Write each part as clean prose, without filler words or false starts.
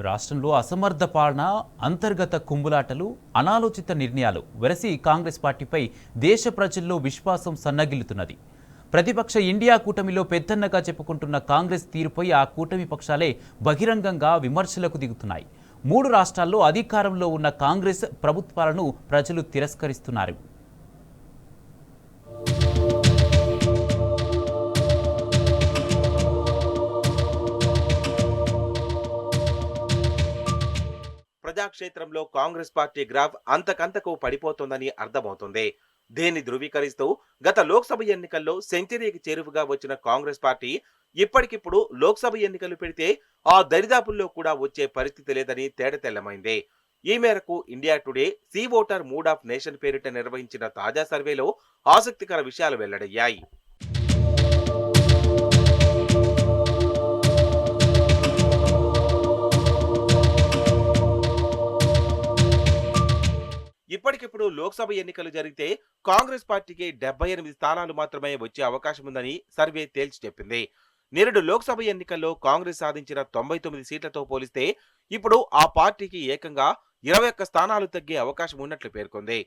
రాష్ట్రంలో అసమర్థ పాలన, అంతర్గత కుంభులాటలు, అనాలోచిత నిర్ణయాలు వెరసి కాంగ్రెస్ పార్టీపై దేశ ప్రజల్లో విశ్వాసం సన్నగిల్లుతున్నది. ప్రతిపక్ష ఇండియా కూటమిలో పెద్దన్నగా చెప్పుకుంటున్న కాంగ్రెస్ తీరుపై ఆ కూటమి పక్షాలే బహిరంగంగా విమర్శలకు దిగుతున్నాయి. 3 రాష్ట్రాల్లో అధికారంలో ఉన్న కాంగ్రెస్ ప్రభుత్వాలను ప్రజలు తిరస్కరిస్తున్నారు. ప్రజాక్షేత్రంలో కాంగ్రెస్ పార్టీ గ్రాఫ్ అంతకంతకు పడిపోతోందని అర్థమవుతుంది. దీన్ని ధృవీకరిస్తూ గత లోక్సభ ఎన్నికల్లో సెంచరీకి చేరువగా వచ్చిన కాంగ్రెస్ పార్టీ ఇప్పటికిప్పుడు లోక్సభ ఎన్నికలు పెడితే ఆ దరిదాపుల్లో కూడా వచ్చే పరిస్థితి లేదని తేటతెల్లమైంది. ఈ మేరకు India Today C Voter mood of nation పేరిట నిర్వహించిన తాజా సర్వేలో ఆసక్తికర విషయాలు వెల్లడయ్యాయి. ఇప్పటికిప్పుడు లోక్సభ ఎన్నికలు జరిగితే కాంగ్రెస్ పార్టీకి 78 స్థానాలు మాత్రమే వచ్చే అవకాశం ఉందని సర్వే తేల్చి చెప్పింది. నిరుడు లోక్సభ ఎన్నికల్లో కాంగ్రెస్ సాధించిన 99 సీట్లతో పోలిస్తే ఇప్పుడు ఆ పార్టీకి ఏకంగా 21 స్థానాలు తగ్గే అవకాశం ఉన్నట్లు పేర్కొంది.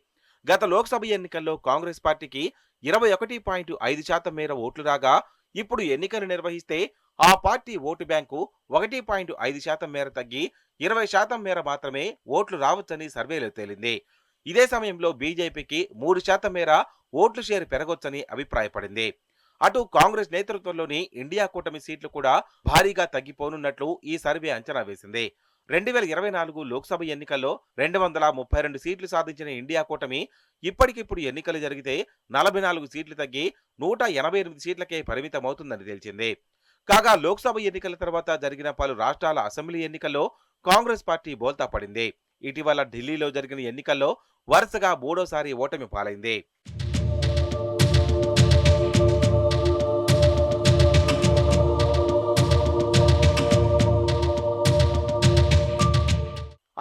గత లోక్సభ ఎన్నికల్లో కాంగ్రెస్ పార్టీకి 21.5% మేర ఓట్లు రాగా ఇప్పుడు ఎన్నికలు నిర్వహిస్తే ఆ పార్టీ ఓటు బ్యాంకు 1.5% మేర తగ్గి 20% మేర మాత్రమే ఓట్లు రావచ్చని సర్వేలో తేలింది. ఇదే సమయంలో బీజేపీకి 3% మేర ఓట్ల షేర్ పెరగొచ్చని అభిప్రాయపడింది. అటు కాంగ్రెస్ నేతృత్వంలోని ఇండియా కూటమి సీట్లు కూడా భారీగా తగ్గిపోనున్నట్లు ఈ సర్వే అంచనా వేసింది. 2024 లోక్సభ ఎన్నికల్లో 232 సీట్లు సాధించిన ఇండియా కూటమి ఇప్పటికిప్పుడు ఎన్నికలు జరిగితే 44 సీట్లు తగ్గి 188 సీట్లకే పరిమితమవుతుందని తేల్చింది. కాగా లోక్సభ ఎన్నికల తర్వాత జరిగిన పలు రాష్ట్రాల అసెంబ్లీ ఎన్నికల్లో కాంగ్రెస్ పార్టీ బోల్తా పడింది. ఇటీవల ఢిల్లీలో జరిగిన ఎన్నికల్లో వరుసగా 3వ ఓటమి పాలైంది.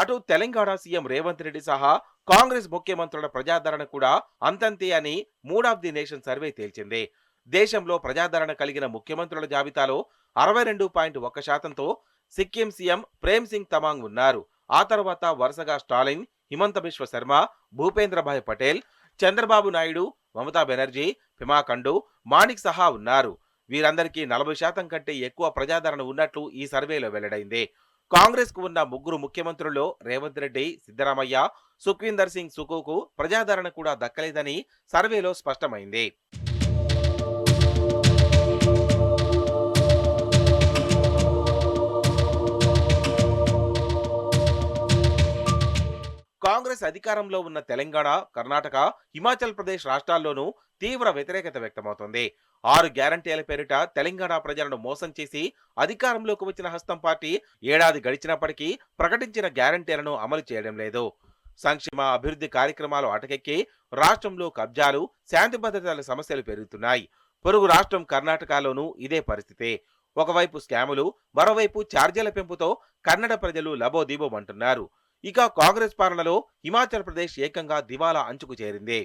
అటు తెలంగాణ సీఎం రేవంత్ రెడ్డి సహా కాంగ్రెస్ ముఖ్యమంత్రుల ప్రజాదరణ కూడా అంతంతే అని mood of the nation survey తేల్చింది. దేశంలో ప్రజాదరణ కలిగిన ముఖ్యమంత్రుల జాబితాలో 62.1%తో సిక్కిం సీఎం ప్రేమ్ సింగ్ తమాంగ్ ఉన్నారు. ఆ తర్వాత వరుసగా స్టాలిన్, హిమంత బిశ్వ శర్మ, భూపేంద్రభాయ్ పటేల్, చంద్రబాబు నాయుడు, మమతా బెనర్జీ, పెమా ఖండు, మాణిక్ సహా ఉన్నారు. వీరందరికీ 40% కంటే ఎక్కువ ప్రజాదరణ ఉన్నట్లు ఈ సర్వేలో వెల్లడైంది. కాంగ్రెస్ కు ఉన్న 3 ముఖ్యమంత్రుల్లో రేవంత్ రెడ్డి, సిద్ధరామయ్య, సుఖ్వీందర్ సింగ్ సుఖుకు ప్రజాదరణ కూడా దక్కలేదని సర్వేలో స్పష్టమైంది. కాంగ్రెస్ అధికారంలో ఉన్న తెలంగాణ, కర్ణాటక, హిమాచల్ ప్రదేశ్ రాష్ట్రాల్లోనూ తీవ్ర వ్యతిరేకత వ్యక్తమవుతోంది. 6 గ్యారంటీల పేరిట తెలంగాణ ప్రజలను మోసం చేసి అధికారంలోకి వచ్చిన హస్తం పార్టీ ఏడాది గడిచినప్పటికీ ప్రకటించిన గ్యారంటీలను అమలు చేయడం లేదు. సంక్షేమ అభివృద్ధి కార్యక్రమాలు అటకెక్కి రాష్ట్రంలో కబ్జాలు, శాంతి భద్రతల సమస్యలు పెరుగుతున్నాయి. పొరుగు రాష్ట్రం కర్ణాటకలోనూ ఇదే పరిస్థితి. ఒకవైపు స్కాములు, మరోవైపు ఛార్జీల పెంపుతో కన్నడ ప్రజలు లబోదీబోమంటున్నారు. ఇక కాంగ్రెస్ పాలనలో హిమాచల్ ప్రదేశ్ ఏకంగా దివాలా అంచుకు చేరింది.